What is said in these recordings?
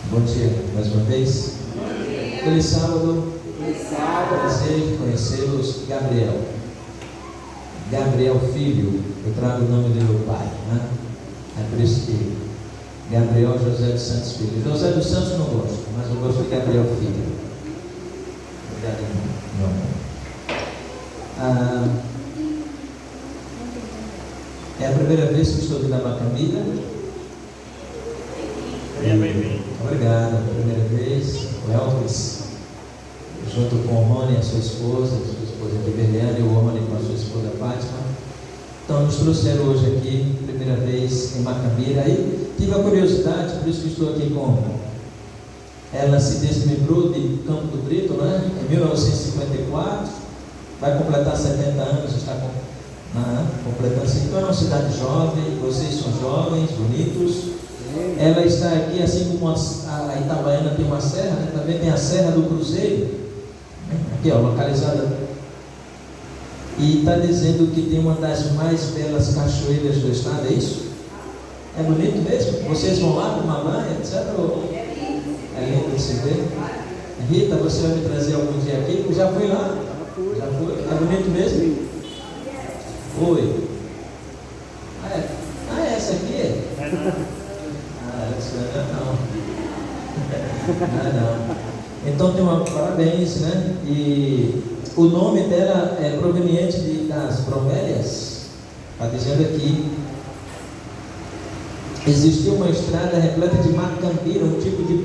Bom dia, mais uma vez. Feliz sábado. Prazer conhecê-los. Gabriel Filho. Eu trago o nome do meu pai, né? É por isso que Gabriel José dos Santos Filho. José dos Santos não gosto, mas eu gosto de Gabriel Filho. Obrigado, meu amor. É a primeira vez que estou aqui na Macambira. Obrigado, primeira vez. O Elvis, junto com o Rony, a sua esposa de Beliane, e o Rony com a sua esposa Fátima. Então, nos trouxeram hoje aqui, primeira vez em Macambira. Aí tive a curiosidade, por isso que estou aqui com ela. Se desmembrou de Campo do Brito, né? Em 1954, vai completar 70 anos, está completando. Então, é uma cidade jovem, vocês são jovens, bonitos. Ela está aqui, assim como a Itabaiana tem uma serra, né? Também tem a Serra do Cruzeiro, aqui ó, localizada. E está dizendo que tem uma das mais belas cachoeiras do estado, é isso? É bonito mesmo? Vocês vão lá tomar banho, etc? É lindo de se ver. Rita, você vai me trazer algum dia aqui? Eu já fui lá? Já foi? É bonito mesmo? Oi. É essa aqui? Não. Então tem parabéns, né? E o nome dela é proveniente das bromélias. Está dizendo aqui: existiu uma estrada repleta de macambira, um tipo de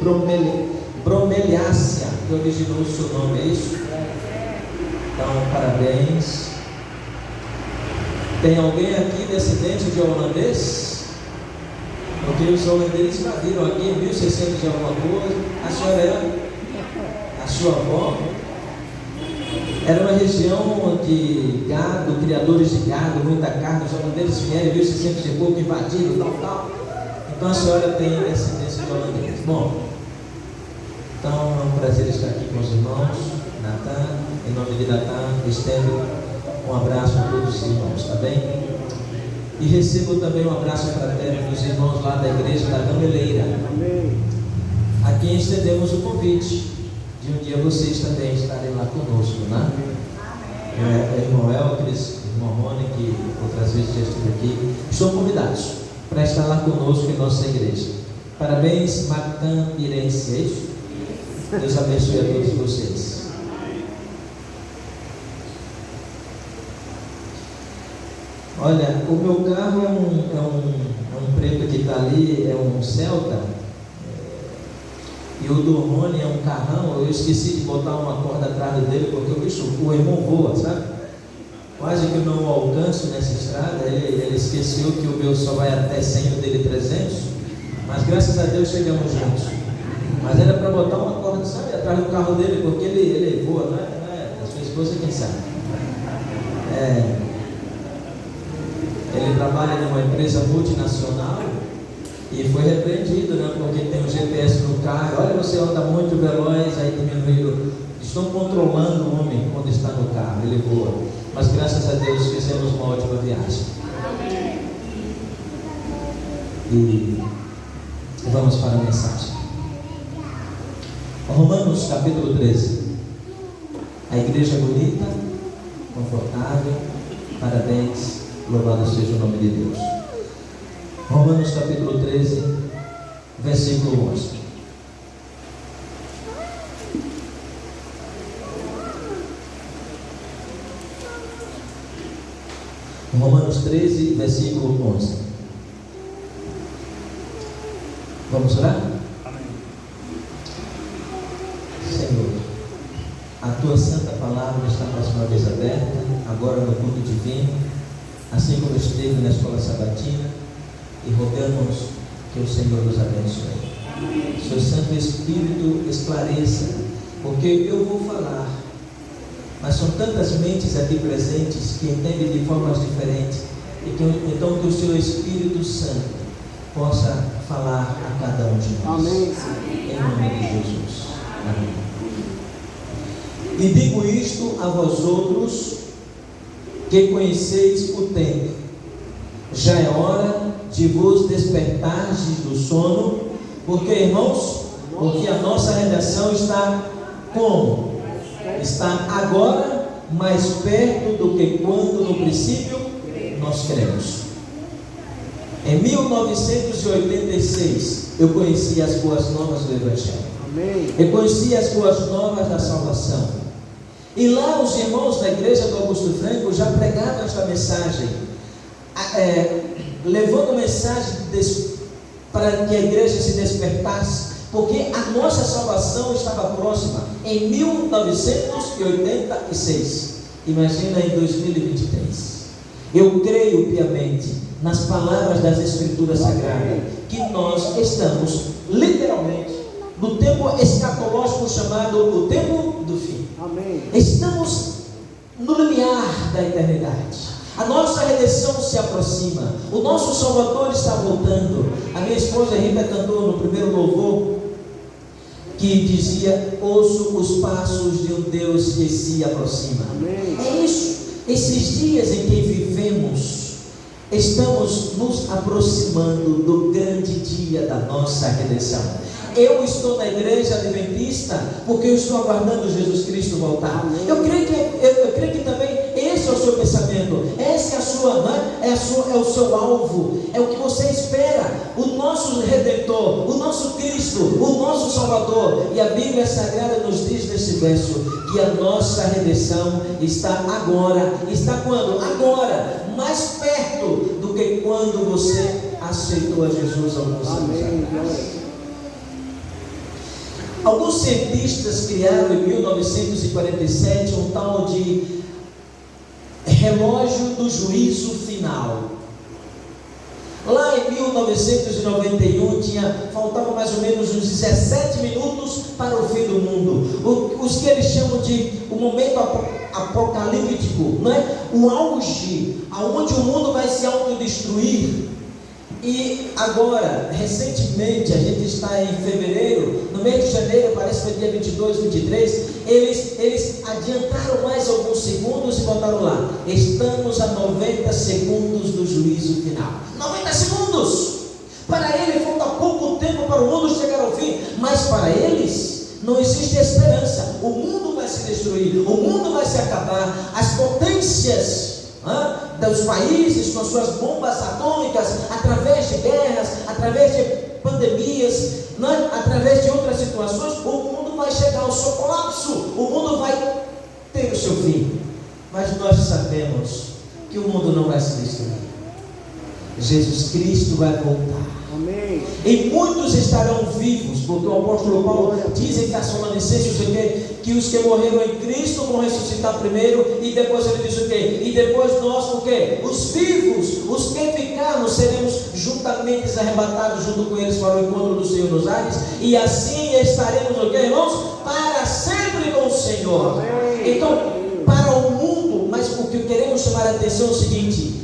bromeliácea que originou o seu nome, é isso? Então, parabéns. Tem alguém aqui descendente de holandês? Porque os holandeses invadiram aqui em 1600 e alguma coisa. A senhora era? A sua avó? Era uma região de gado, criadores de gado, muita carne. Os holandeses vieram em 1600 e pouco, invadiram, tal. Então a senhora tem descendência de holandeses. Bom, então é um prazer estar aqui com os irmãos. Natan, em nome de Natan, estendo um abraço a todos os irmãos, tá bem? E recebo também um abraço fraterno dos irmãos lá da igreja da Gameleira, a quem estendemos o convite de um dia vocês também estarem lá conosco, né? Irmão Elvis, irmão Rony, que outras vezes já esteve aqui, estão convidados para estar lá conosco em nossa igreja. Parabéns, Macambirense, é isso? Deus abençoe a todos vocês. Olha, o meu carro é um preto que está ali, é um Celta, e o do Rony é um carrão. Eu esqueci de botar uma corda atrás dele, porque o irmão voa, sabe? Quase que eu não alcanço nessa estrada. Ele esqueceu que o meu só vai até 100 e o dele 300, mas graças a Deus chegamos juntos. Mas era para botar uma corda, sabe, atrás do carro dele, porque ele voa, não é? A sua esposa, quem sabe? Ele trabalha numa empresa multinacional e foi repreendido, né? Porque tem um GPS no carro. Olha, você anda muito veloz, aí diminuiu. Estão controlando o homem quando está no carro, ele voa. Mas graças a Deus fizemos uma ótima viagem. E vamos para a mensagem. Romanos capítulo 13. A igreja bonita, confortável, parabéns. Louvado seja o nome de Deus. Romanos capítulo 13, versículo 11. Romanos 13, versículo 11. Vamos orar? Amém. Senhor, a tua santa palavra está mais uma vez aberta, agora no culto divino, assim como esteve na escola sabatina, e rogamos que o Senhor nos abençoe. Seu Santo Espírito esclareça, porque eu vou falar, mas são tantas mentes aqui presentes que entendem de formas diferentes, então que o seu Espírito Santo possa falar a cada um de nós. Amém. Em nome de Jesus. Amém. E digo isto a vós outros, que conheceis o tempo. Já é hora de vos despertardes do sono, porque, irmãos, Porque a nossa redenção está como? Está agora mais perto do que quando no princípio nós cremos. Em 1986 eu conheci as boas novas do Evangelho. Amém. Eu conheci as boas novas da salvação. E lá os irmãos da igreja do Augusto Franco já pregavam esta mensagem, levando mensagem para que a igreja se despertasse, porque a nossa salvação estava próxima em 1986. Imagina em 2023. Eu creio piamente nas palavras das Escrituras Sagradas que nós estamos literalmente no tempo escatológico chamado o tempo do fim. Amém. Estamos no limiar da eternidade. A nossa redenção se aproxima. O nosso Salvador está voltando. A minha esposa Rita cantou no primeiro louvor que dizia: ouço os passos de um Deus que se aproxima. Amém. É isso. Esses dias em que vivemos, estamos nos aproximando do grande dia da nossa redenção. Eu estou na igreja adventista porque eu estou aguardando Jesus Cristo voltar. Eu creio que também esse é o seu pensamento, essa é a sua, é o seu alvo, é o que você espera. O nosso Redentor, o nosso Cristo, o nosso Salvador. E a Bíblia Sagrada nos diz nesse verso que a nossa redenção está agora. Está quando? Agora, mais perto do que quando você aceitou a Jesus alguns anos atrás. Alguns cientistas criaram em 1947 um tal de relógio do juízo final. Lá em 1991 faltavam mais ou menos uns 17 minutos para o fim do mundo. Os que eles chamam de o momento apocalíptico, não é? O auge, aonde o mundo vai se autodestruir. E agora, recentemente, a gente está em fevereiro, no mês de janeiro, parece que foi dia 22, 23, eles adiantaram mais alguns segundos e botaram lá: estamos a 90 segundos do juízo final. 90 segundos! Para ele falta pouco tempo para o mundo chegar ao fim, mas para eles não existe esperança. O mundo vai se destruir, o mundo vai se acabar, as potências dos países com suas bombas atômicas, através de guerras, através de pandemias, através de outras situações, o mundo vai chegar ao seu colapso, o mundo vai ter o seu fim. Mas nós sabemos que o mundo não vai se destruir. Jesus Cristo vai voltar. Amém. E muitos estarão vivos, porque o apóstolo Paulo diz em Tessalonicenses que os que morreram em Cristo vão ressuscitar primeiro, e depois ele diz o quê? E depois nós, o quê? Os vivos, os que ficarmos, seremos juntamente arrebatados junto com eles para o encontro do Senhor nos ares, e assim estaremos, o quê, irmãos? Para sempre com o Senhor. Amém. Então, para o mundo, mas o que queremos chamar a atenção é o seguinte: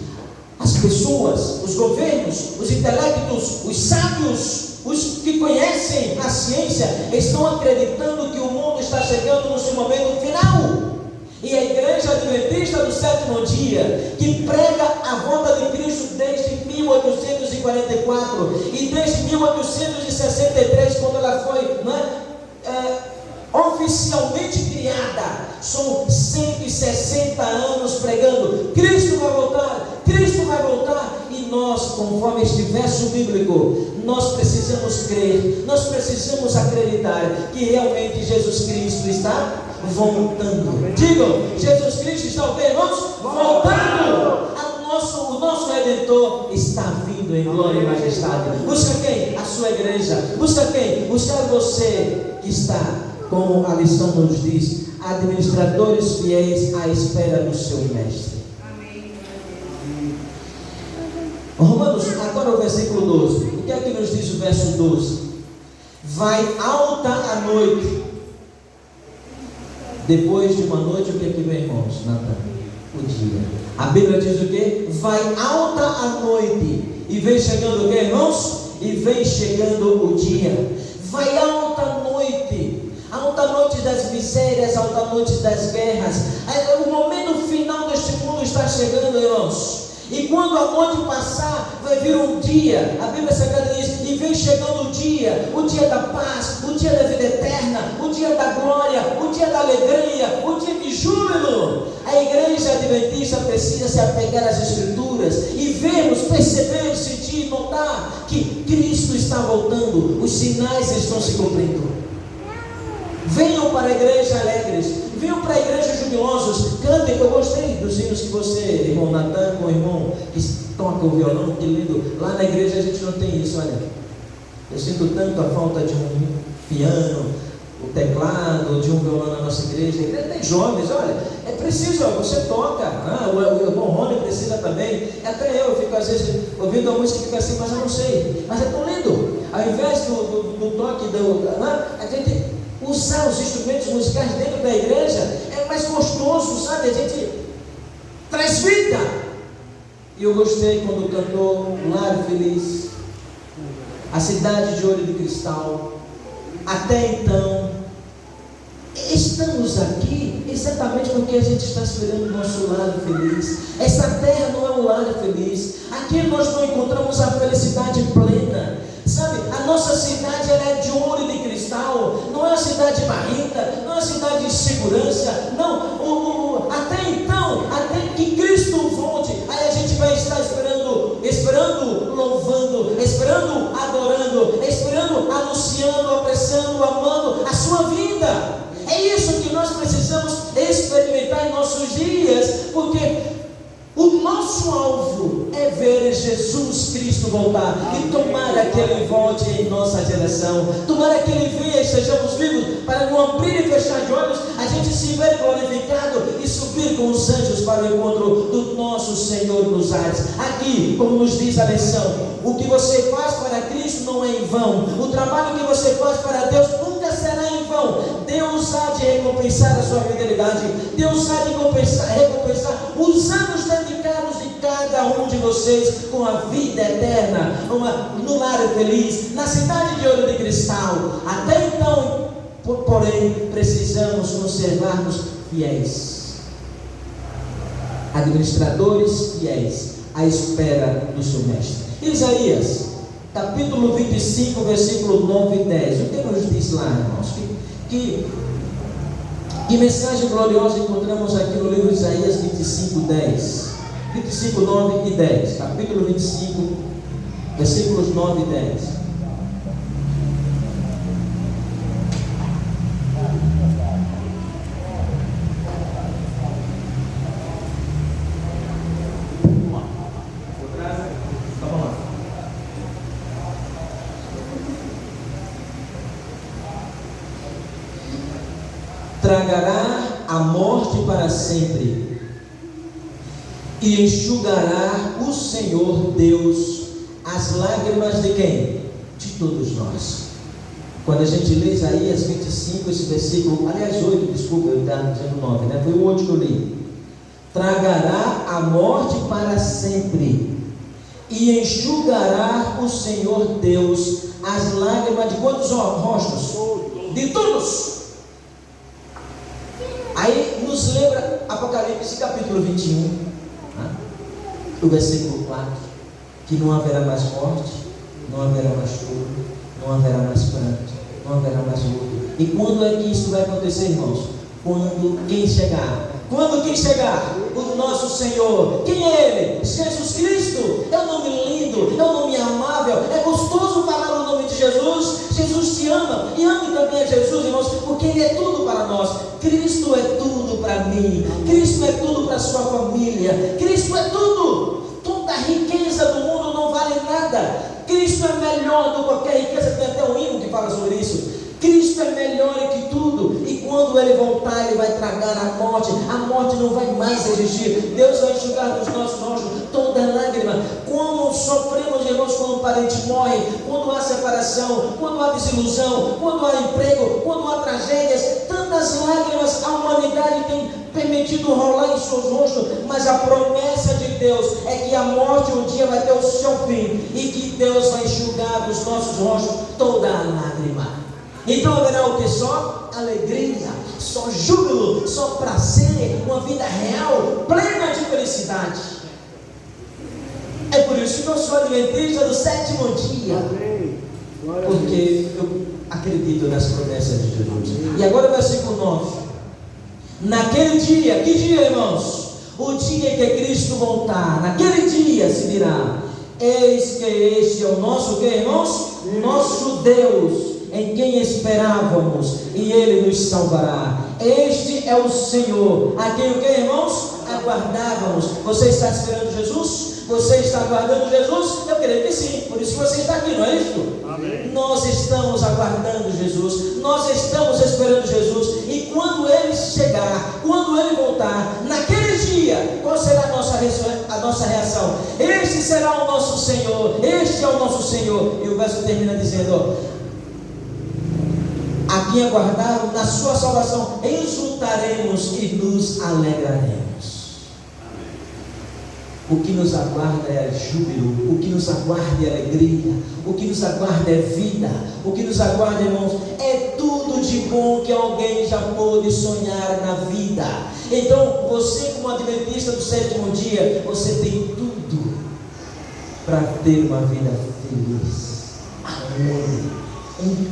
as pessoas, os governos, os intelectos, os sábios, os que conhecem a ciência, estão acreditando que o mundo está chegando no seu momento final. E a Igreja Adventista do Sétimo Dia, que prega a volta de Cristo desde 1844 e desde 1863, quando ela foi oficialmente criada, são 160 anos pregando: Cristo vai voltar, Cristo vai voltar. E nós, conforme este verso bíblico, nós precisamos crer, nós precisamos acreditar que realmente Jesus Cristo está voltando. Digam: Jesus Cristo está o quê, irmãos? Voltando. O nosso Redentor está vindo em glória e majestade. Busca quem? A sua igreja. Busca quem? Busca você que está, como a lição nos diz, administradores fiéis à espera do seu mestre. Amém. Romanos, agora o versículo 12. O que é que nos diz o verso 12? Vai alta a noite. Depois de uma noite, o que é que vem, irmãos? Nada. O dia. A Bíblia diz o quê? Vai alta a noite. E vem chegando o quê, irmãos? E vem chegando o dia. Vai alta a noite. Alta noite das misérias, alta noite das guerras. O momento final deste mundo está chegando, irmãos. E quando a noite passar, vai vir um dia. A Bíblia Sagrada diz: e vem chegando o dia. dia, o dia da paz, o dia da vida eterna, o dia da glória, o dia da alegria, o dia de júbilo. A igreja adventista precisa se apegar às Escrituras e vermos, perceber, sentir, notar que Cristo está voltando, os sinais estão se cumprindo. Venham para a igreja alegres, venham para a igreja jubilosos, cantem. Eu gostei dos hinos que você, irmão Natan, com o irmão que toca o violão, que lindo. Lá na igreja a gente não tem isso, olha. Eu sinto tanto a falta de um piano, o teclado, de um violão na nossa igreja. A igreja tem jovens, olha, é preciso, você toca. O irmão Rony precisa também. Até eu fico às vezes ouvindo a música e fico assim, mas eu não sei. Mas é tão lindo. Ao invés do toque, a gente usar os instrumentos musicais dentro da igreja é mais gostoso, sabe? A gente traz vida. E eu gostei quando cantou Lar Feliz, a cidade de olho de cristal. Até então, estamos aqui exatamente porque a gente está esperando o nosso lar feliz. Essa terra não é um lar feliz. Aqui nós não encontramos a felicidade plena. Sabe, a nossa cidade ela é de ouro e de cristal, não é uma cidade barrenta, não é uma cidade de segurança, não. Até então, até que Cristo volte, aí a gente vai estar esperando, louvando, esperando, adorando, esperando, anunciando, apressando, amando a sua vida. É isso que nós precisamos experimentar em nossos dias, porque o nosso alvo é ver Jesus Cristo voltar. E tomara que Ele volte em nossa geração. Tomara que Ele venha e estejamos vivos para no abrir e fechar de olhos a gente se ver glorificado e subir com os anjos para o encontro do nosso Senhor nos ares. Aqui, como nos diz a lição, o que você faz para Cristo não é em vão. O trabalho que você faz para Deus nunca será em vão. Deus há de recompensar a sua fidelidade. Deus há de recompensar os anos dedicados de cada um de vocês com a vida eterna, no lar feliz, na cidade de ouro de cristal. Até então, porém, precisamos conservar-nos fiéis, administradores fiéis, à espera do seu mestre. Isaías, capítulo 25, versículo 9 e 10. O que nos diz lá, irmãos? Que mensagem gloriosa encontramos aqui no livro de Isaías 25, 10. 25, 9 e 10. Capítulo 25, versículos 9 e 10. Tragará a morte para sempre, e enxugará o Senhor Deus as lágrimas de quem? De todos nós. Quando a gente lê Isaías 25, esse versículo, aliás 8, desculpa, eu estava dizendo 9, né? Foi o 8 que eu li. Tragará a morte para sempre, e enxugará o Senhor Deus as lágrimas de quantos rostos? De todos. Aí nos lembra Apocalipse capítulo 21, né? O versículo 4, que não haverá mais morte, não haverá mais choro, não haverá mais pranto, não haverá mais luto. E quando é que isso vai acontecer, irmãos? Quando quem chegar? Quando quem chegar? O nosso Senhor. Quem é Ele? Jesus Cristo. É um nome lindo, é um nome amável, é gostoso falar o nome de Jesus. Jesus te ama, e ame também a Jesus, irmãos, porque Ele é tudo para nós. Cristo é tudo para mim, Cristo é tudo para a sua família, Cristo é tudo. Toda a riqueza do mundo não vale nada. Cristo é melhor do que qualquer riqueza. Tem até um hino que fala sobre isso. Cristo é melhor que tudo, e quando Ele voltar, Ele vai tragar a morte não vai mais existir. Deus vai enxugar dos nossos olhos toda lágrima. Como sofremos, irmãos, quando um parente morre, quando há separação, quando há desilusão, quando há emprego, quando há tragédias, tantas lágrimas a humanidade tem permitido rolar em seus rostos, mas a promessa de Deus é que a morte um dia vai ter o seu fim, e que Deus vai enxugar dos nossos rostos toda a lágrima. Então haverá o que? Só alegria, só júbilo, só prazer, uma vida real, plena de felicidade. É por isso que eu sou adventista do sétimo dia, porque porque eu acredito nas promessas de Jesus. E agora o versículo 9. Naquele dia, que dia, irmãos? O dia em que Cristo voltar, naquele dia se dirá: eis que este é o nosso, que, irmãos? Nosso Deus, em quem esperávamos, e Ele nos salvará. Este é o Senhor, a quem o que, irmãos? Aguardávamos. Você está esperando Jesus? Você está aguardando Jesus? Eu creio que sim, por isso que você está aqui, não é isso? Amém. Nós estamos aguardando Jesus, nós estamos esperando Jesus, e quando Ele chegar, quando Ele voltar, naquele dia, qual será a nossa reação? Este será o nosso Senhor, este é o nosso Senhor. E o verso termina dizendo: a quem aguardaram na sua salvação, exultaremos e nos alegraremos. O que nos aguarda é júbilo, o que nos aguarda é alegria, o que nos aguarda é vida, o que nos aguarda, irmãos, é tudo de bom que alguém já pôde sonhar na vida. Então, você, como adventista do sétimo dia, você tem tudo para ter uma vida feliz, alegre.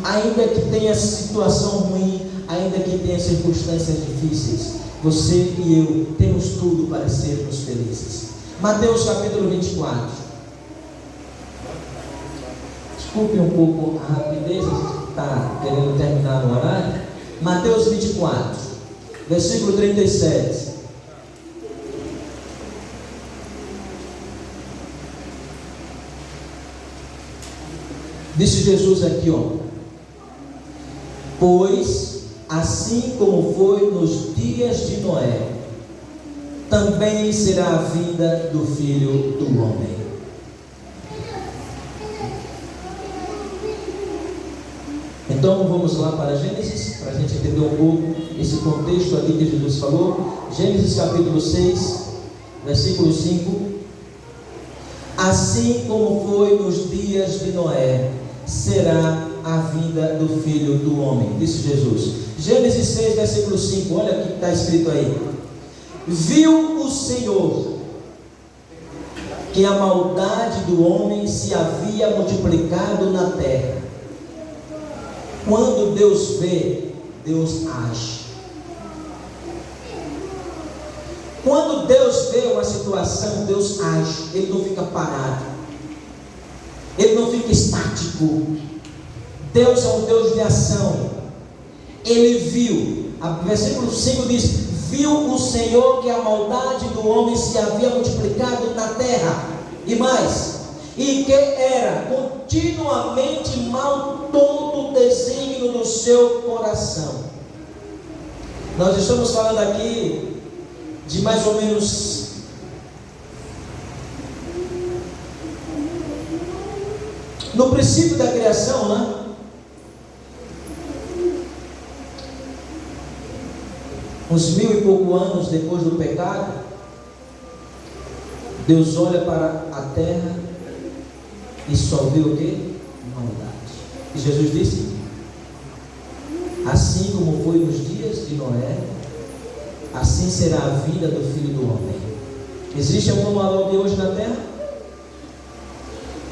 Ainda que tenha situação ruim, ainda que tenha circunstâncias difíceis, você e eu temos tudo para sermos felizes. Mateus capítulo 24. Desculpe um pouco a rapidez, a gente está querendo terminar no horário. Mateus 24, versículo 37. Disse Jesus aqui, pois assim como foi nos dias de Noé, também será a vinda do Filho do Homem. Então vamos lá para Gênesis, para a gente entender um pouco esse contexto aqui que Jesus falou. Gênesis capítulo 6, versículo 5. Assim como foi nos dias de Noé, será a vinda do Filho do Homem, disse Jesus. Gênesis 6, versículo 5, olha o que está escrito aí. Viu o Senhor que a maldade do homem se havia multiplicado na terra. Quando Deus vê, Deus age. Quando Deus vê uma situação, Deus age. Ele não fica parado, Ele não fica estático. Deus é um Deus de ação. Ele viu, versículo 5 diz: viu o Senhor que a maldade do homem se havia multiplicado na terra, e mais, e que era continuamente mal todo o desígnio do seu coração. Nós estamos falando aqui de mais ou menos no princípio da criação, né? Uns 1000 e pouco anos depois do pecado, Deus olha para a terra e só vê o que? Maldade. E Jesus disse: assim como foi nos dias de Noé, assim será a vida do Filho do Homem. Existe algum mal de hoje na terra?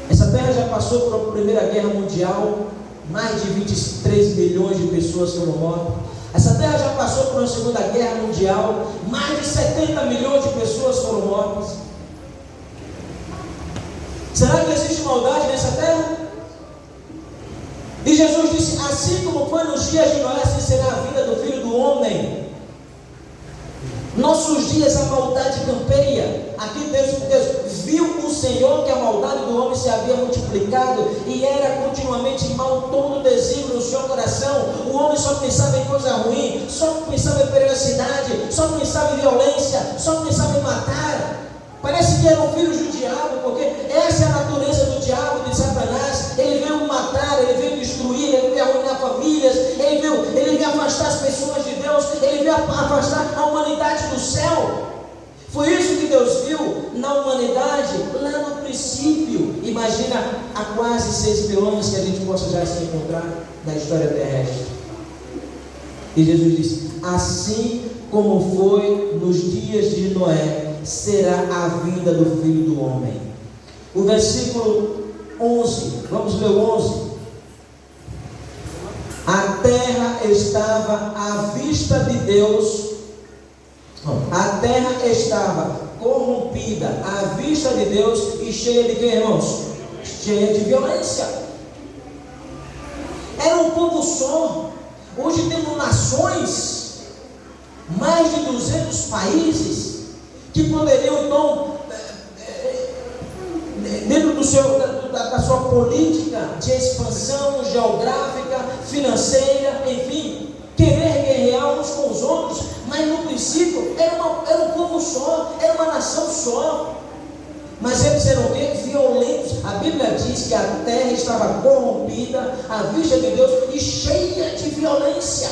Essa terra já passou por uma Primeira Guerra Mundial, mais de 23 milhões de pessoas foram mortas. Essa terra já passou por uma Segunda Guerra Mundial, mais de 70 milhões de pessoas foram mortas. Será que existe maldade nessa terra? E Jesus disse: assim como foi nos dias de Noé, assim será a vida do Filho do Homem. Nossos dias a maldade campeia. Aqui Deus viu o Senhor que a maldade do homem se havia multiplicado, e era continuamente mal todo o desígnio no seu coração. O homem só pensava em coisa ruim, só pensava em perversidade, só pensava em violência, só pensava em matar. Parece que eram filhos do diabo, porque essa é a natureza do diabo, de Satanás. Ele veio matar, ele veio destruir, ele veio arruinar famílias, ele veio afastar as pessoas de Deus, ele veio afastar a humanidade do céu. Foi isso que Deus viu na humanidade lá no princípio. Imagina há quase 6 mil anos que a gente possa já se encontrar na história terrestre. E Jesus disse: assim como foi nos dias de Noé, será a vinda do Filho do Homem. O versículo 11, vamos ler o 11. terra estava à vista de Deus, a terra estava corrompida à vista de Deus e cheia de quê, irmãos? Cheia de violência. Era um povo só. Hoje temos nações, mais de 200 países, que poderiam então, dentro da sua política de expansão geográfica, financeira, enfim, querer guerrear uns com os outros, mas no princípio era um povo só, era uma nação só. Mas eles eram violentos. A Bíblia diz que a terra estava corrompida à vista de Deus e cheia de violência,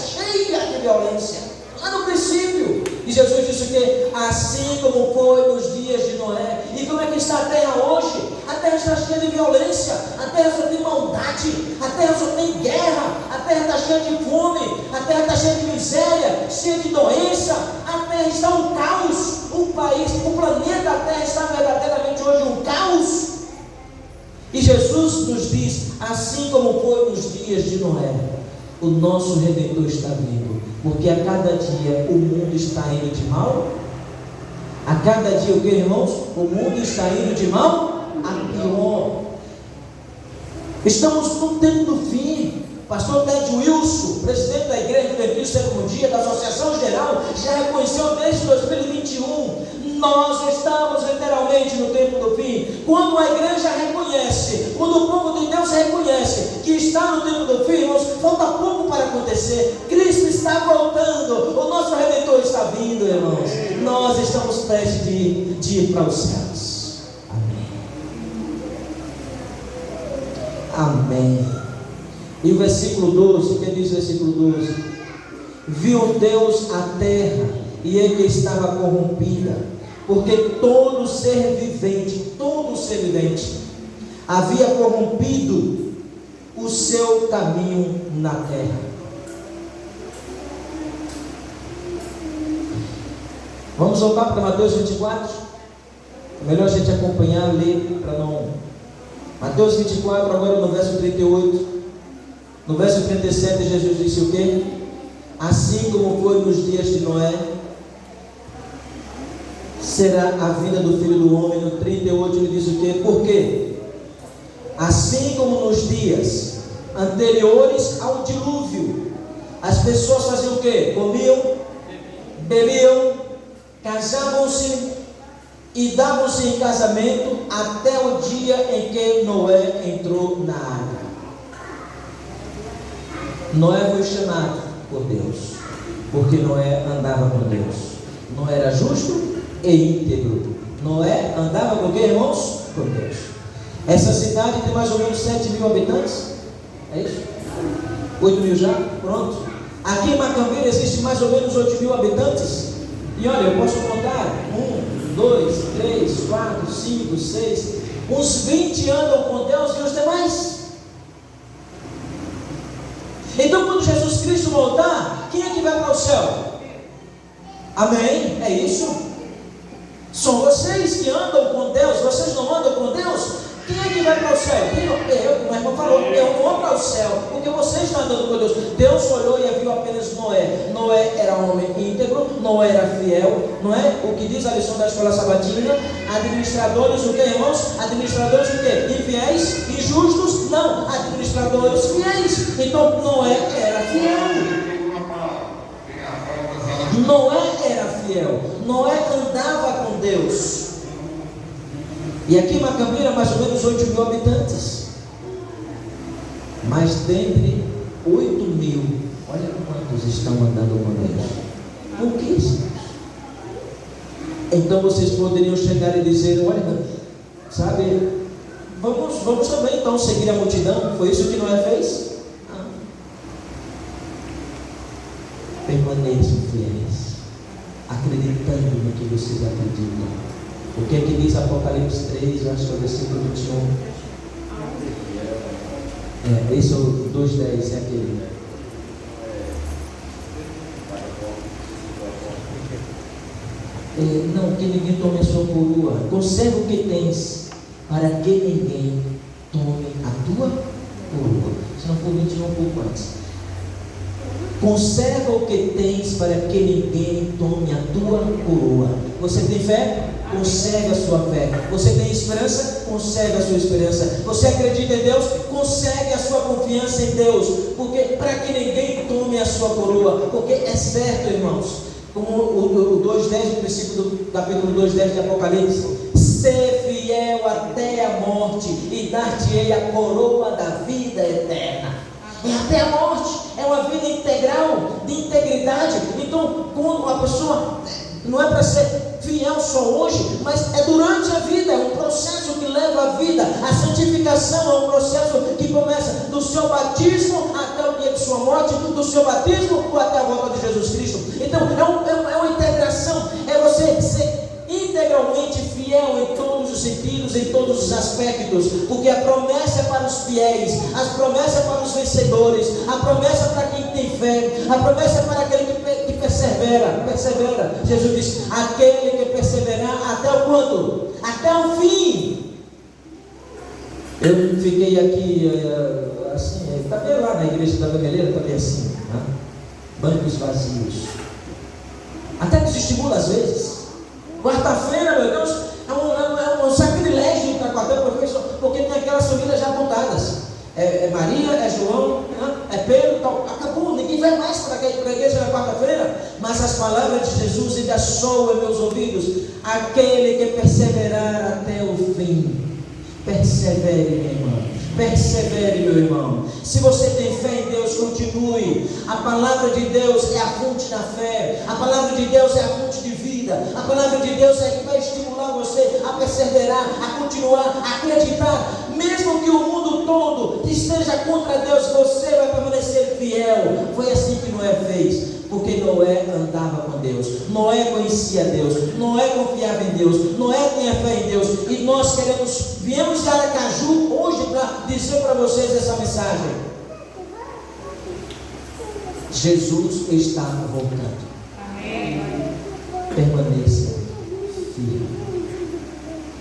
lá no princípio. E Jesus disse que assim como foi nos dias de Noé. E como é que está a terra hoje? A terra está cheia de violência, a terra só tem maldade, a terra só tem guerra, a terra está cheia de fome, a terra está cheia de miséria, cheia de doença, a terra está um caos. O planeta Terra está verdadeiramente hoje um caos. E Jesus nos diz, assim como foi nos dias de Noé, o nosso Redentor está vindo, porque a cada dia o mundo está indo de mal. A cada dia o que, irmãos? O mundo está indo de mal a pior. Estamos no tempo do fim. Pastor Ted Wilson, presidente da Igreja Adventista do Sétimo Dia, da Associação Geral, já reconheceu desde 2021. Nós estamos literalmente no tempo do fim. Quando a igreja reconhece, quando o povo de Deus reconhece que está no tempo do fim, irmãos, falta pouco para acontecer. Cristo está voltando, o nosso Redentor está vindo, irmãos. Nós estamos prestes de ir para os céus. Amém. Amém. E o versículo 12, o que diz o versículo 12? Viu Deus a terra, e ele estava corrompida, porque todo ser vivente havia corrompido o seu caminho na terra. Vamos voltar para Mateus 24. É melhor a gente acompanhar, ler, para não... Mateus 24, agora no verso 38. No verso 37, Jesus disse o quê? Assim como foi nos dias de Noé, será a vinda do Filho do Homem. No 38 ele diz o quê? Por quê? Assim como nos dias anteriores ao dilúvio, as pessoas faziam o quê? Comiam, bebiam, casavam-se e davam-se em casamento até o dia em que Noé entrou na arca. Noé foi chamado por Deus, porque Noé andava com Deus. Noé era justo e íntegro. Noé andava com quem, irmãos? Com Deus. Essa cidade tem mais ou menos 7.000 habitantes. É isso? 8.000 já? Pronto. Aqui em Macambira existe mais ou menos 8.000 habitantes. E olha, eu posso contar 1, 2, 3, 4, 5, 6. Uns 20 andam com Deus e os demais. Então, quando Jesus Cristo voltar, quem é que vai para o céu? Amém? É isso? São vocês que andam com Deus. Vocês não andam com Deus? Quem é que vai para o céu? Eu, o irmão falou, eu vou para o céu, porque você está andando com Deus. Deus olhou e viu apenas Noé. Noé era homem íntegro, Noé era fiel, não é? O que diz a lição da escola sabatina, administradores o que, irmãos? Administradores o que? Infiéis, injustos? Não, administradores fiéis. Então Noé era fiel. Noé era fiel, Noé andava com Deus. E aqui em Macambira, mais ou menos 8.000 habitantes. Mas dentre 8.000, olha quantos estão andando com Deus. Pouquíssimos. Então vocês poderiam chegar e dizer, olha, sabe, vamos também então seguir a multidão. Foi isso que Noé fez? Não. Permaneçam fiéis, acreditando no que vocês acreditam. O que é que diz Apocalipse 3, eu acho que é o versículo 21. Esse é o 2:10, é aquele. Não, que ninguém tome a sua coroa. Conserva o que tens, para que ninguém tome a tua coroa. Se não for 21, um pouco antes. Conserva o que tens para que ninguém tome a tua coroa. Você tem fé? Conserve a sua fé. Você tem esperança? Conserve a sua esperança. Você acredita em Deus? Conserve a sua confiança em Deus. Porque para que ninguém tome a sua coroa. Porque é certo, irmãos, como o 2:10, o princípio do capítulo 2:10 de Apocalipse: ser fiel até a morte e dar-te-ei a coroa da vida eterna. É até a morte, é uma vida integral, de integridade. Então, quando a pessoa não é para ser fiel só hoje, mas é durante a vida, é um processo que leva a vida. A santificação é um processo que começa do seu batismo até o dia de sua morte, do seu batismo ou até a volta de Jesus Cristo. Então, é uma integração, é você ser integralmente fiel em todos os sentidos, em todos os aspectos, porque a promessa é para os fiéis, a promessa é para os vencedores, a promessa é para quem tem fé, a promessa é para aquele que persevera. Jesus disse: aquele que perseverar até o quanto? Até o fim. Eu fiquei aqui assim, também lá na igreja da Gameleira, também assim, né? Bancos vazios, até nos estimula às vezes. Quarta-feira, meu Deus, é um sacrilégio ir para quarta-feira, porque tem aquelas famílias já apontadas. É Maria, é João, é Pedro, tal. Acabou, ninguém vai mais para a igreja na quarta-feira. Mas as palavras de Jesus ainda soam em meus ouvidos: aquele que perseverar até o fim. Persevere, minha irmã. Persevere, meu irmão. Se você tem fé em Deus, continue. A palavra de Deus é a fonte da fé. A palavra de Deus é a fonte de vida. A palavra de Deus é que vai estimular você a perseverar, a continuar, a acreditar. Mesmo que o mundo todo esteja contra Deus, você vai permanecer fiel. Foi assim que Noé fez. Porque Noé andava com Deus, Noé conhecia Deus, Noé confiava em Deus, Noé tinha fé em Deus. E nós viemos de Aracaju hoje para dizer para vocês essa mensagem: Jesus está voltando. Amém. Permaneça firme,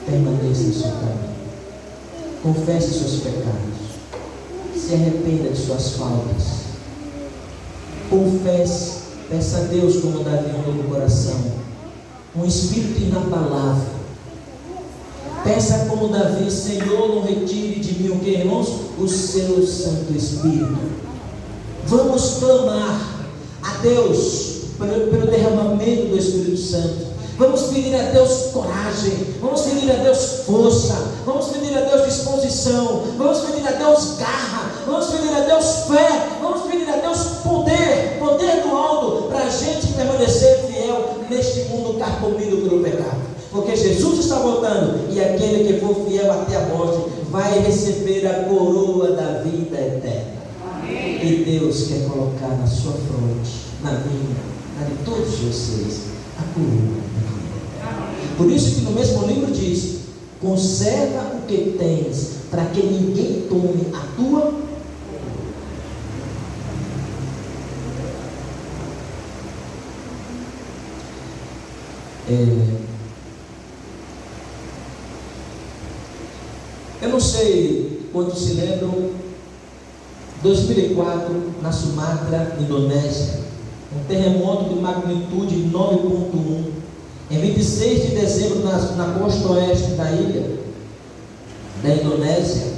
permaneça em seu caminho, confesse seus pecados, se arrependa de suas faltas, confesse. Peça a Deus, como Davi, um novo coração, um espírito inabalável. Peça como Davi: Senhor, não retire de mim o que, irmãos? O seu Santo Espírito. Vamos clamar a Deus pelo derramamento do Espírito Santo. Vamos pedir a Deus coragem, vamos pedir a Deus força, vamos pedir a Deus disposição, vamos pedir a Deus garra, vamos pedir a Deus fé, vamos pedir a Deus poder do alto, para a gente permanecer fiel neste mundo carcomido pelo pecado. Porque Jesus está voltando, e aquele que for fiel até a morte vai receber a coroa da vida eterna. Amém. E Deus quer colocar na sua fronte, na minha, na de todos vocês, a coroa. Por isso que no mesmo livro diz: conserva o que tens, para que ninguém tome a tua. Eu não sei quantos se lembram, 2004, na Sumatra, Indonésia, um terremoto de magnitude 9.1. Em 26 de dezembro, na costa oeste da ilha da Indonésia,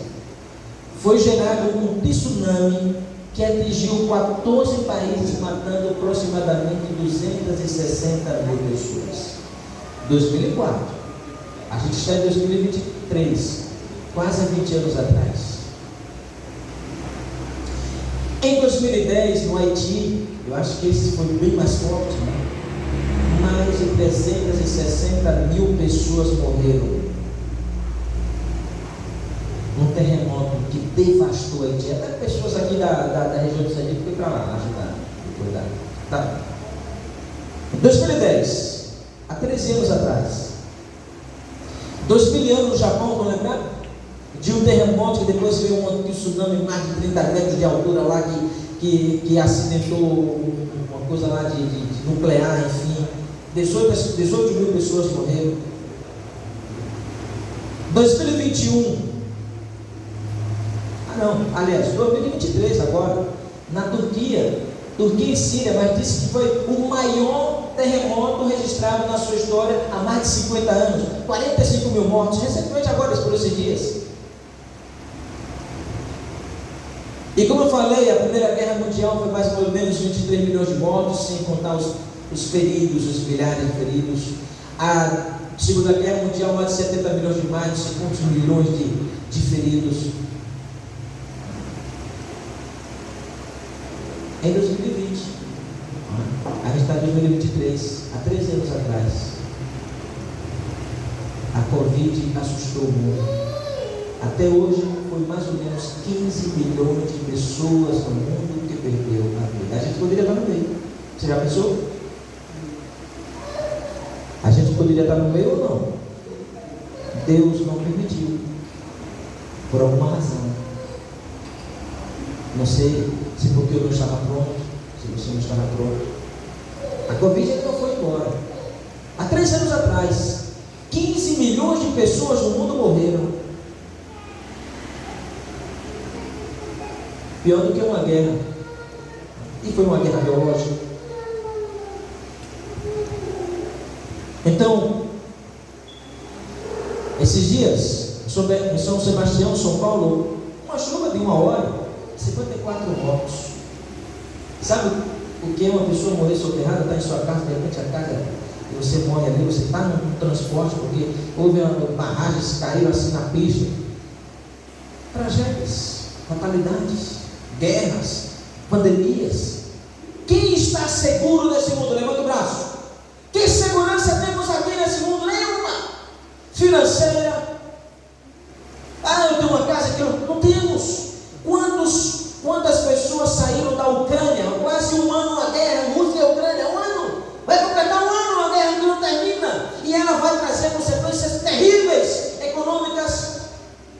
foi gerado um tsunami que atingiu 14 países, matando aproximadamente 260 mil pessoas. 2004. A gente está em 2023, quase 20 anos atrás. Em 2010, no Haiti, eu acho que esse foi bem mais forte, né? Mais de 360 mil pessoas morreram num terremoto que devastou a Haiti. Até pessoas aqui da região do Sergipe foram para lá ajudar, cuidar. Tá. Em 2010, há 13 anos atrás, 2000 anos no Japão, estão lembrando? De um terremoto que depois veio um tsunami mais de 30 metros de altura lá, que acidentou uma coisa lá de nuclear, enfim. 18 mil pessoas morreram. 2021, aliás, 2023 agora, na Turquia, Turquia e Síria, mas disse que foi o maior terremoto registrado na sua história há mais de 50 anos. 45 mil mortos, recentemente agora, por esses dias. E como eu falei, a Primeira Guerra Mundial foi mais ou menos 23 milhões de mortos, sem contar os feridos, os milhares de feridos. A Segunda Guerra Mundial, mais de 70 milhões de mais, 50 milhões de feridos. Em 2020, a gente está em 2023, há 13 anos atrás, a Covid assustou o mundo. Até hoje, foi mais ou menos 15 milhões de pessoas no mundo que perdeu a vida. A gente poderia estar no meio. Você já pensou? A gente poderia estar no meio ou não? Deus não permitiu, por alguma razão. Não sei se porque eu não estava pronto, se você não estava pronto. A Covid ainda não foi embora. Há 3 anos atrás, 15 milhões de pessoas no mundo morreram. Pior do que uma guerra. E foi uma guerra biológica. Então, esses dias, em São Sebastião, São Paulo, uma chuva de 1 hora, 54 mortos. Sabe o que é uma pessoa morrer soterrada, está em sua casa, de repente a casa, e você morre ali, você está no transporte, porque houve barragens, caíram assim na pista. Tragédias, fatalidades, guerras, pandemias. Quem está seguro nesse mundo? Levanta o braço. Que segurança temos aqui nesse mundo? Nenhuma. Financeira. Eu tenho uma casa que não temos. Quantas pessoas saíram da Ucrânia? Quase 1 ano a guerra, Rússia e Ucrânia, 1 ano. Vai completar 1 ano a guerra que não termina. E ela vai trazer consequências terríveis, econômicas,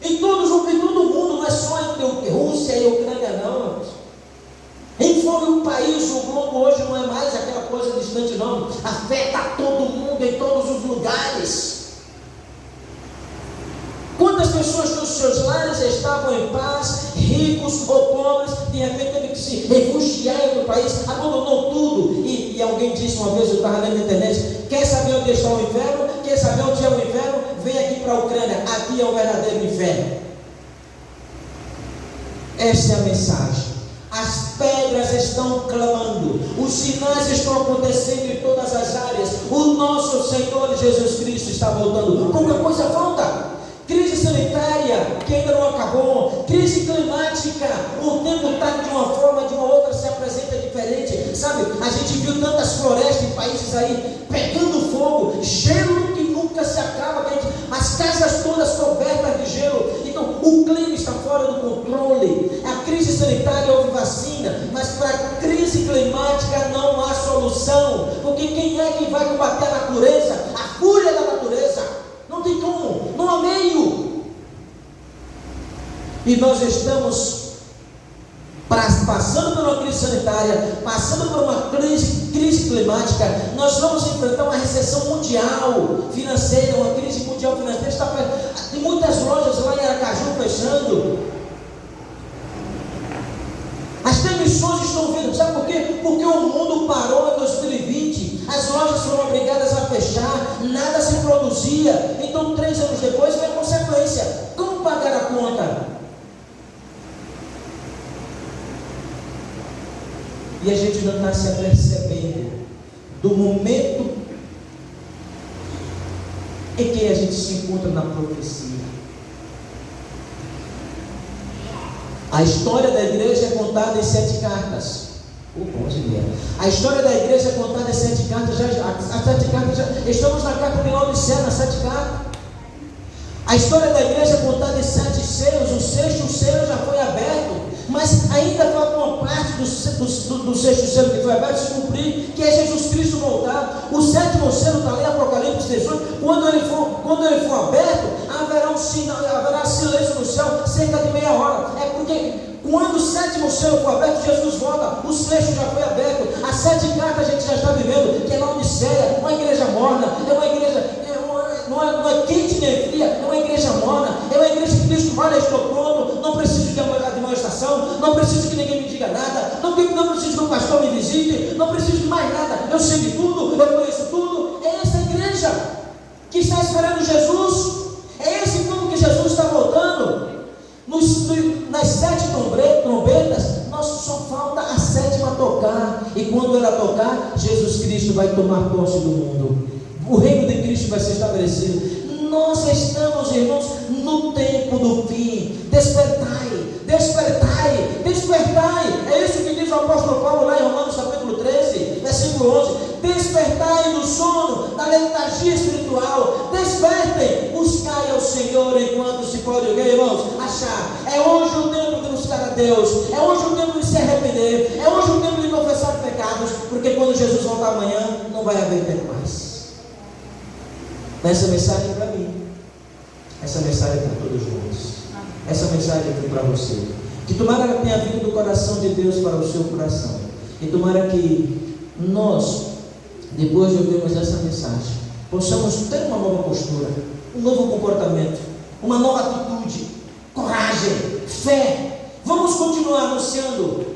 em todo o mundo. Não é só entre Rússia e Ucrânia, não. Envolve o país, o globo hoje não é mais aquela coisa distante, não. Afeta todo mundo, em todos os lugares. Quantas pessoas que os seus lares estavam em paz, ricos ou pobres, de repente teve que se refugiar em outro país, abandonou tudo. E alguém disse uma vez, eu estava lendo na internet, quer saber onde está o inferno? Quer saber onde é o inferno? Vem aqui para a Ucrânia, aqui é o verdadeiro inferno. Essa é a mensagem. As pedras estão clamando, os sinais estão acontecendo em todas as áreas. O nosso Senhor Jesus Cristo está voltando. Pouca coisa falta. Crise sanitária que ainda não acabou, crise climática, o tempo está de uma forma, de uma outra se apresenta diferente, sabe? A gente viu tantas florestas em países aí pegando fogo, gelo que nunca se acaba, as casas todas cobertas de gelo. Então o clima está fora do controle. A crise sanitária houve vacina, mas para a crise climática não há solução, porque quem é que vai combater a natureza, a fúria da natureza? Não tem como, não há meio. E nós estamos passando por uma crise sanitária, passando por uma crise climática. Nós vamos enfrentar uma recessão mundial financeira, uma crise mundial financeira. Tem muitas lojas lá em Aracaju fechando. As demissões estão vindo, sabe por quê? Porque o mundo parou em 2020, as lojas foram obrigadas a fechar, nada se produzia. Então 3 anos depois vem a consequência. Como pagar a conta? E a gente não está se apercebendo do momento em que a gente se encontra na profecia. A história da igreja é contada em 7 cartas. A história da igreja é contada em 7 cartas. Estamos na carta de Laodiceia, nas 7 cartas. A história da igreja é contada em 7 selos. O 6º selo já foi aberto, mas ainda falta uma parte do 6º selo que foi aberto se cumprir, que é Jesus Cristo voltar. O 7º selo está ali em Apocalipse 18. Quando ele for aberto, haverá um sinal, haverá silêncio no céu, cerca de meia hora. É porque quando o 7º selo for aberto, Jesus volta. O 6º já foi aberto. As 7 cartas a gente já está vivendo, que é Laodiceia, uma igreja morna, é uma igreja. Não é quente nem fria, é uma igreja morna, é uma igreja que diz: olha, estou pronto, não preciso de uma estação, não preciso que ninguém me me diga nada, não preciso que o pastor me visite, não preciso de mais nada, eu sei de tudo, eu conheço tudo. É essa igreja que está esperando Jesus. É esse povo que Jesus está voltando. Nas 7 trombetas, só falta a 7ª tocar. E quando ela tocar, Jesus Cristo vai tomar posse do mundo. O reino de Cristo vai ser estabelecido. Nós estamos, irmãos, no tempo do fim. Despertai, despertai, despertai. É isso que diz o apóstolo Paulo lá em Romanos capítulo 13, versículo 11. Despertai do sono, da letargia espiritual. Despertem, buscai ao Senhor enquanto se pode, irmãos, achar. É hoje o tempo de buscar a Deus. É hoje o tempo de se arrepender. É hoje o tempo de confessar pecados. Porque quando Jesus voltar amanhã, não vai haver tempo mais. Essa mensagem é para mim. Essa mensagem é para todos nós. Essa mensagem foi para você. Que tomara ela tenha vindo do coração de Deus para o seu coração. E tomara que nós, depois de ouvirmos essa mensagem, possamos ter uma nova postura, um novo comportamento, uma nova atitude, coragem, fé. Vamos continuar anunciando,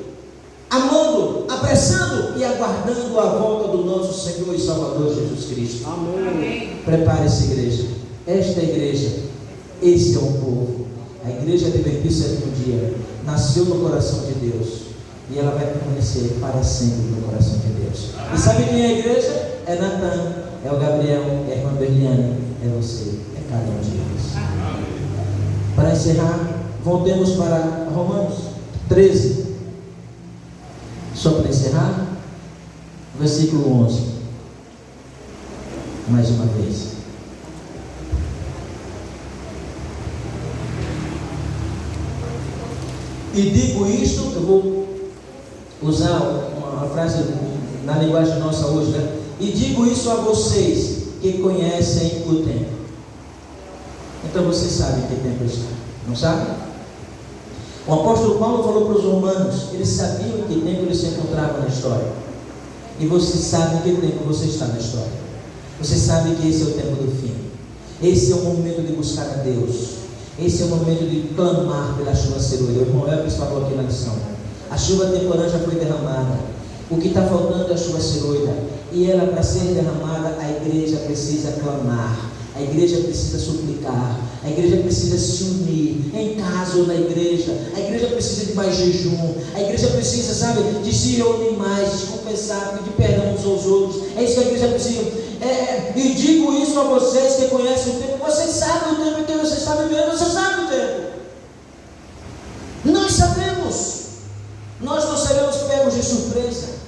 amando, apressando e aguardando a volta do nosso Senhor e Salvador Jesus Cristo. Amém. Prepare-se, igreja. Esta igreja, esse é o povo. A igreja de sétimo dia nasceu no coração de Deus e ela vai permanecer para sempre no coração de Deus. E sabe quem é a igreja? É Natan, é o Gabriel, é a irmã Berliane, é você, é cada um de nós. Para encerrar, voltemos para Romanos 13. Só para encerrar, versículo 11. Mais uma vez. E digo isto, eu vou usar uma frase na linguagem nossa hoje, né? E digo isso a vocês que conhecem o tempo. Então vocês sabem que tempo está, não sabem? O apóstolo Paulo falou para os romanos, eles sabiam em que tempo eles se encontravam na história. E vocês sabem em que tempo você está na história. Você sabe que esse é o tempo do fim. Esse é o momento de buscar a Deus. Esse é o momento de clamar pela chuva ceroida. O irmão Elvis falou aqui na lição. A chuva temporã já foi derramada. O que está faltando é a chuva ceroida. E ela, para ser derramada, a igreja precisa clamar. A igreja precisa suplicar. A igreja precisa se unir em casa ou na igreja. A igreja precisa de mais jejum. A igreja precisa, sabe, de se reunir mais, de confessar, pedir perdão uns aos outros. É isso que a igreja precisa. E digo isso a vocês que conhecem o tempo. Vocês sabem o tempo que você está vivendo. Você sabe o tempo. Nós sabemos. Nós não seremos pegos de surpresa.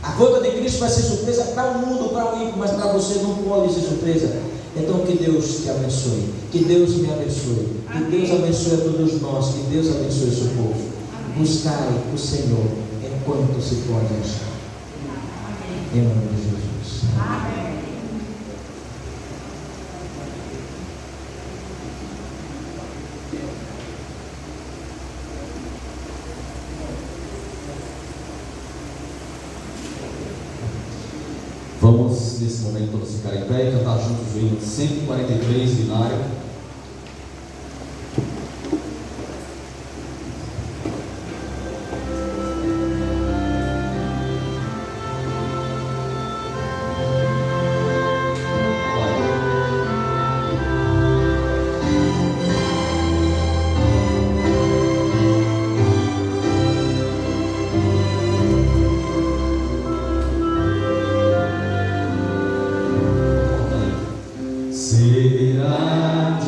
A volta de Cristo vai ser surpresa para o mundo, para o ímpio, mas para você não pode ser surpresa. Então que Deus te abençoe, que Deus me abençoe, que Deus abençoe a todos nós, que Deus abençoe o seu povo. Buscai o Senhor enquanto se pode achar. Em nome de Jesus. Amém. Vamos, nesse momento, todos ficarem em pé e cantar juntos o hino 143, binário. Será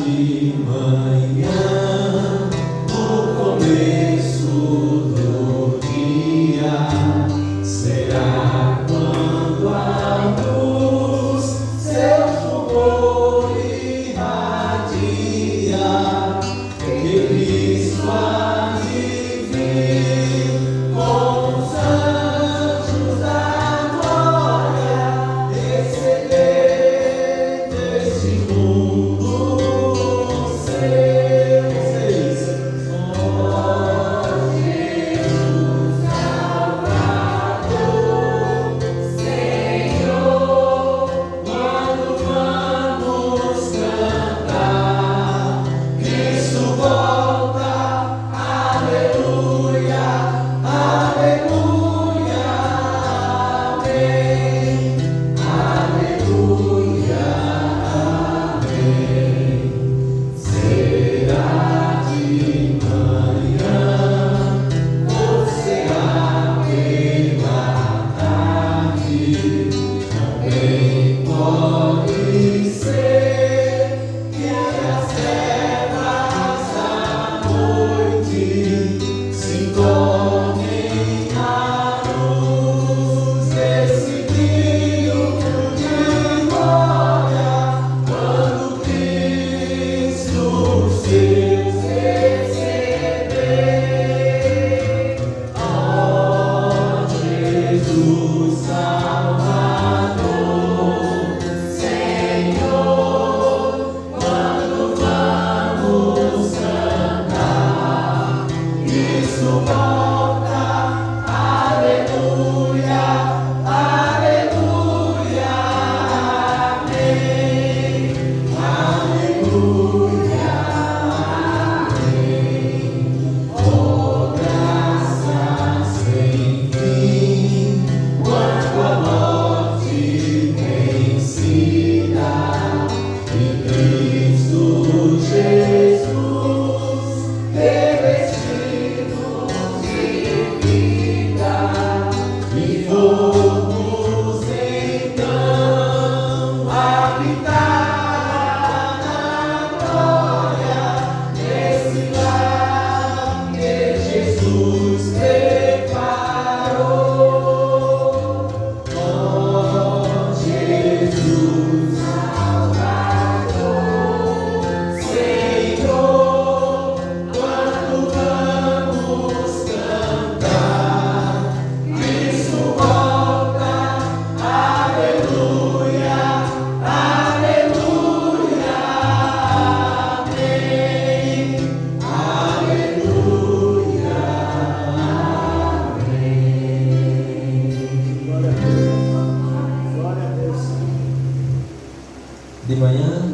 manhã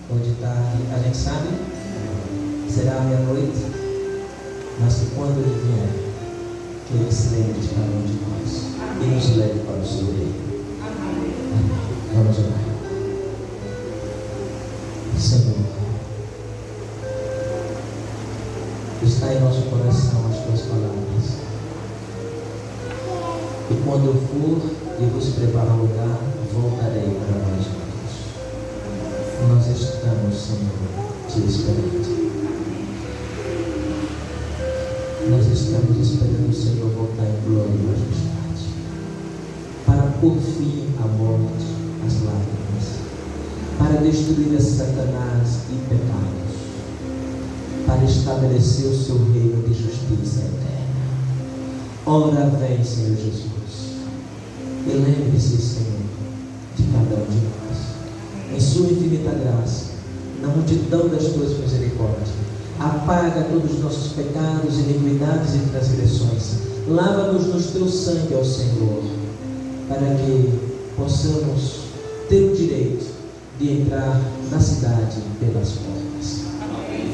ou de tarde, a gente sabe, será meia-noite, mas que quando Ele vier, que Ele se lembre de cada um de nós e nos leve para o seu reino. Vamos orar. Senhor, está em nosso coração as tuas palavras. E quando eu for e vos preparar um lugar, voltarei para nós outros. Nós estamos, Senhor, te esperando. Nós estamos esperando o Senhor voltar em glória e majestade, para pôr fim à morte, às lágrimas, para destruir a Satanás e pecados, para estabelecer o seu reino de justiça eterna. Ora vem, Senhor Jesus, e lembre-se, Senhor, de cada um de nós, em sua infinita graça, na multidão das tuas misericórdias. Apaga todos os nossos pecados, iniquidades e transgressões. Lava-nos no teu sangue, ó Senhor, para que possamos ter o direito de entrar na cidade pelas portas.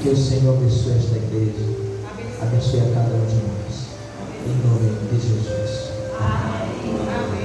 Que o Senhor abençoe esta igreja, abençoe a cada um de nós. Em nome de Jesus. Amém.